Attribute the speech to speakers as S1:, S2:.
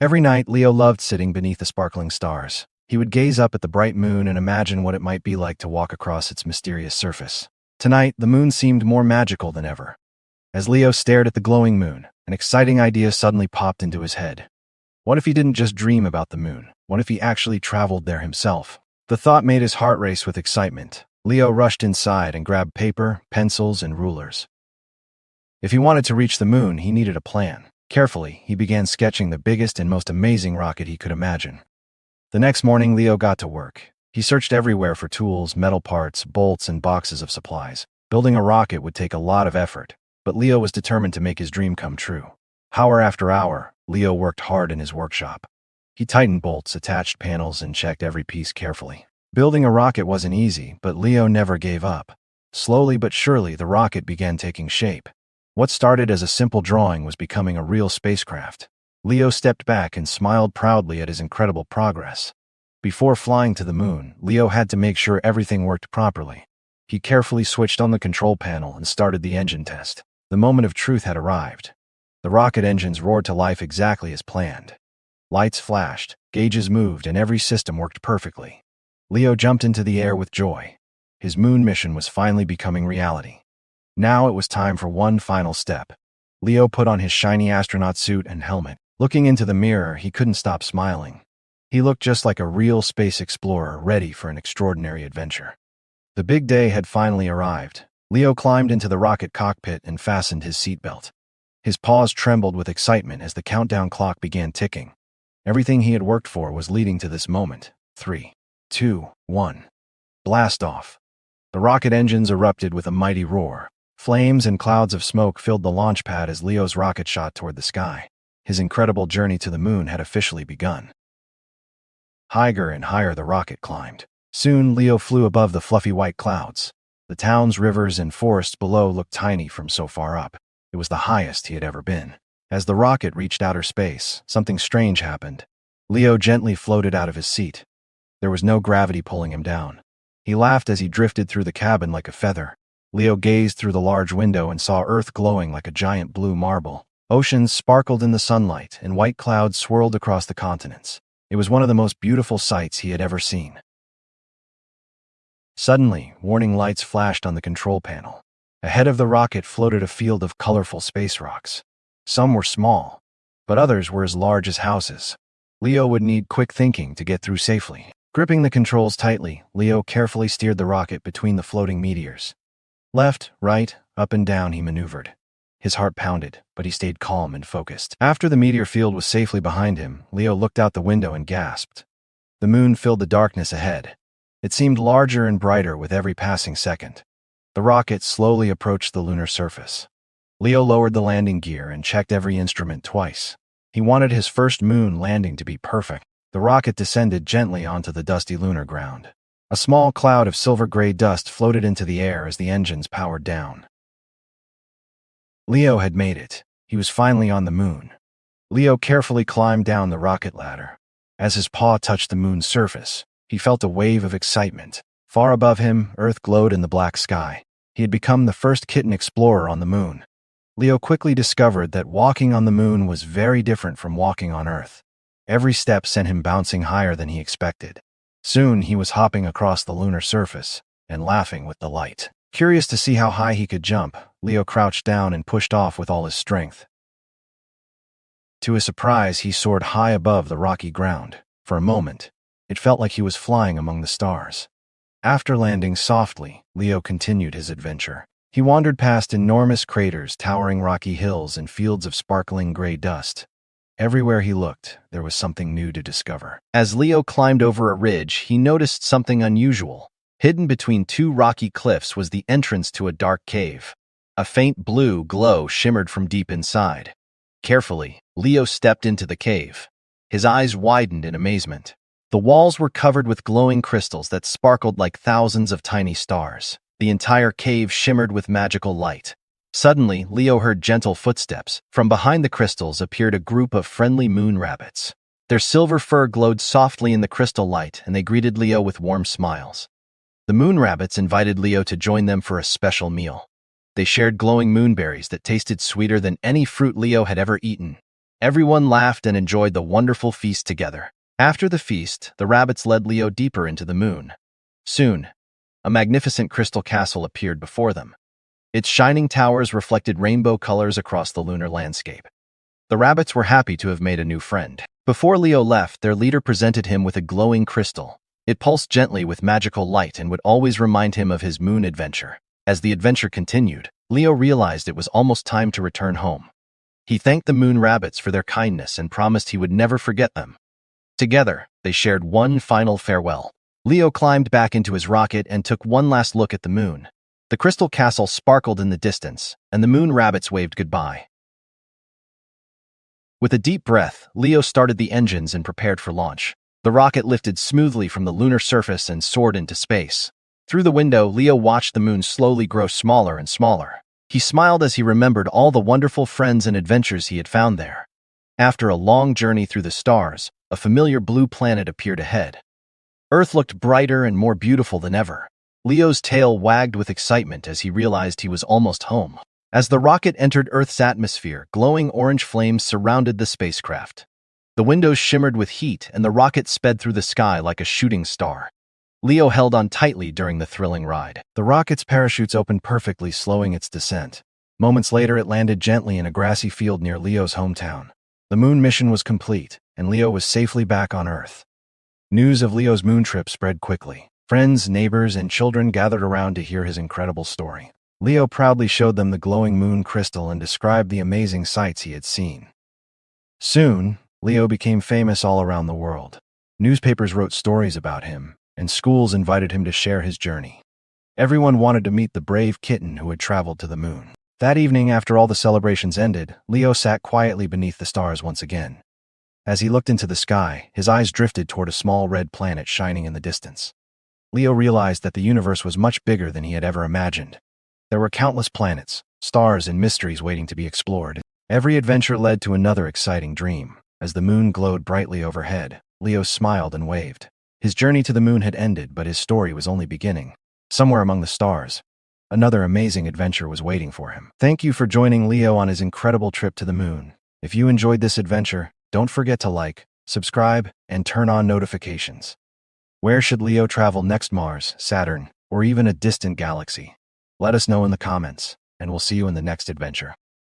S1: Every night, Leo loved sitting beneath the sparkling stars. He would gaze up at the bright moon and imagine what it might be like to walk across its mysterious surface. Tonight, the moon seemed more magical than ever. As Leo stared at the glowing moon, an exciting idea suddenly popped into his head. What if he didn't just dream about the moon? What if he actually traveled there himself? The thought made his heart race with excitement. Leo rushed inside and grabbed paper, pencils, and rulers. If he wanted to reach the moon, he needed a plan. Carefully, he began sketching the biggest and most amazing rocket he could imagine. The next morning, Leo got to work. He searched everywhere for tools, metal parts, bolts, and boxes of supplies. Building a rocket would take a lot of effort, but Leo was determined to make his dream come true. Hour after hour, Leo worked hard in his workshop. He tightened bolts, attached panels, and checked every piece carefully. Building a rocket wasn't easy, but Leo never gave up. Slowly but surely, the rocket began taking shape. What started as a simple drawing was becoming a real spacecraft. Leo stepped back and smiled proudly at his incredible progress. Before flying to the moon, Leo had to make sure everything worked properly. He carefully switched on the control panel and started the engine test. The moment of truth had arrived. The rocket engines roared to life exactly as planned. Lights flashed, gauges moved, and every system worked perfectly. Leo jumped into the air with joy. His moon mission was finally becoming reality. Now it was time for one final step. Leo put on his shiny astronaut suit and helmet. Looking into the mirror, he couldn't stop smiling. He looked just like a real space explorer ready for an extraordinary adventure. The big day had finally arrived. Leo climbed into the rocket cockpit and fastened his seatbelt. His paws trembled with excitement as the countdown clock began ticking. Everything he had worked for was leading to this moment. 3, 2, 1. Blast off. The rocket engines erupted with a mighty roar. Flames and clouds of smoke filled the launch pad as Leo's rocket shot toward the sky. His incredible journey to the moon had officially begun. Higher and higher the rocket climbed. Soon, Leo flew above the fluffy white clouds. The towns, rivers, and forests below looked tiny from so far up. It was the highest he had ever been. As the rocket reached outer space, something strange happened. Leo gently floated out of his seat. There was no gravity pulling him down. He laughed as he drifted through the cabin like a feather. Leo gazed through the large window and saw Earth glowing like a giant blue marble. Oceans sparkled in the sunlight, and white clouds swirled across the continents. It was one of the most beautiful sights he had ever seen. Suddenly, warning lights flashed on the control panel. Ahead of the rocket floated a field of colorful space rocks. Some were small, but others were as large as houses. Leo would need quick thinking to get through safely. Gripping the controls tightly, Leo carefully steered the rocket between the floating meteors. Left, right, up and down he maneuvered. His heart pounded, but he stayed calm and focused. After the meteor field was safely behind him, Leo looked out the window and gasped. The moon filled the darkness ahead. It seemed larger and brighter with every passing second. The rocket slowly approached the lunar surface. Leo lowered the landing gear and checked every instrument twice. He wanted his first moon landing to be perfect. The rocket descended gently onto the dusty lunar ground. A small cloud of silver-gray dust floated into the air as the engines powered down. Leo had made it. He was finally on the moon. Leo carefully climbed down the rocket ladder. As his paw touched the moon's surface, he felt a wave of excitement. Far above him, Earth glowed in the black sky. He had become the first kitten explorer on the moon. Leo quickly discovered that walking on the moon was very different from walking on Earth. Every step sent him bouncing higher than he expected. Soon, he was hopping across the lunar surface and laughing with delight. Curious to see how high he could jump, Leo crouched down and pushed off with all his strength. To his surprise, he soared high above the rocky ground. For a moment, it felt like he was flying among the stars. After landing softly, Leo continued his adventure. He wandered past enormous craters, towering rocky hills, and fields of sparkling gray dust. Everywhere he looked, there was something new to discover. As Leo climbed over a ridge, he noticed something unusual. Hidden between two rocky cliffs was the entrance to a dark cave. A faint blue glow shimmered from deep inside. Carefully, Leo stepped into the cave. His eyes widened in amazement. The walls were covered with glowing crystals that sparkled like thousands of tiny stars. The entire cave shimmered with magical light. Suddenly, Leo heard gentle footsteps. From behind the crystals appeared a group of friendly moon rabbits. Their silver fur glowed softly in the crystal light, and they greeted Leo with warm smiles. The moon rabbits invited Leo to join them for a special meal. They shared glowing moonberries that tasted sweeter than any fruit Leo had ever eaten. Everyone laughed and enjoyed the wonderful feast together. After the feast, the rabbits led Leo deeper into the moon. Soon, a magnificent crystal castle appeared before them. Its shining towers reflected rainbow colors across the lunar landscape. The rabbits were happy to have made a new friend. Before Leo left, their leader presented him with a glowing crystal. It pulsed gently with magical light and would always remind him of his moon adventure. As the adventure continued, Leo realized it was almost time to return home. He thanked the moon rabbits for their kindness and promised he would never forget them. Together, they shared one final farewell. Leo climbed back into his rocket and took one last look at the moon. The crystal castle sparkled in the distance, and the moon rabbits waved goodbye. With a deep breath, Leo started the engines and prepared for launch. The rocket lifted smoothly from the lunar surface and soared into space. Through the window, Leo watched the moon slowly grow smaller and smaller. He smiled as he remembered all the wonderful friends and adventures he had found there. After a long journey through the stars, a familiar blue planet appeared ahead. Earth looked brighter and more beautiful than ever. Leo's tail wagged with excitement as he realized he was almost home. As the rocket entered Earth's atmosphere, glowing orange flames surrounded the spacecraft. The windows shimmered with heat, and the rocket sped through the sky like a shooting star. Leo held on tightly during the thrilling ride. The rocket's parachutes opened perfectly, slowing its descent. Moments later, it landed gently in a grassy field near Leo's hometown. The moon mission was complete, and Leo was safely back on Earth. News of Leo's moon trip spread quickly. Friends, neighbors, and children gathered around to hear his incredible story. Leo proudly showed them the glowing moon crystal and described the amazing sights he had seen. Soon, Leo became famous all around the world. Newspapers wrote stories about him, and schools invited him to share his journey. Everyone wanted to meet the brave kitten who had traveled to the moon. That evening, after all the celebrations ended, Leo sat quietly beneath the stars once again. As he looked into the sky, his eyes drifted toward a small red planet shining in the distance. Leo realized that the universe was much bigger than he had ever imagined. There were countless planets, stars, and mysteries waiting to be explored. Every adventure led to another exciting dream. As the moon glowed brightly overhead, Leo smiled and waved. His journey to the moon had ended, but his story was only beginning. Somewhere among the stars, another amazing adventure was waiting for him. Thank you for joining Leo on his incredible trip to the moon. If you enjoyed this adventure, don't forget to like, subscribe, and turn on notifications. Where should Leo travel next? Mars, Saturn, or even a distant galaxy? Let us know in the comments, and we'll see you in the next adventure.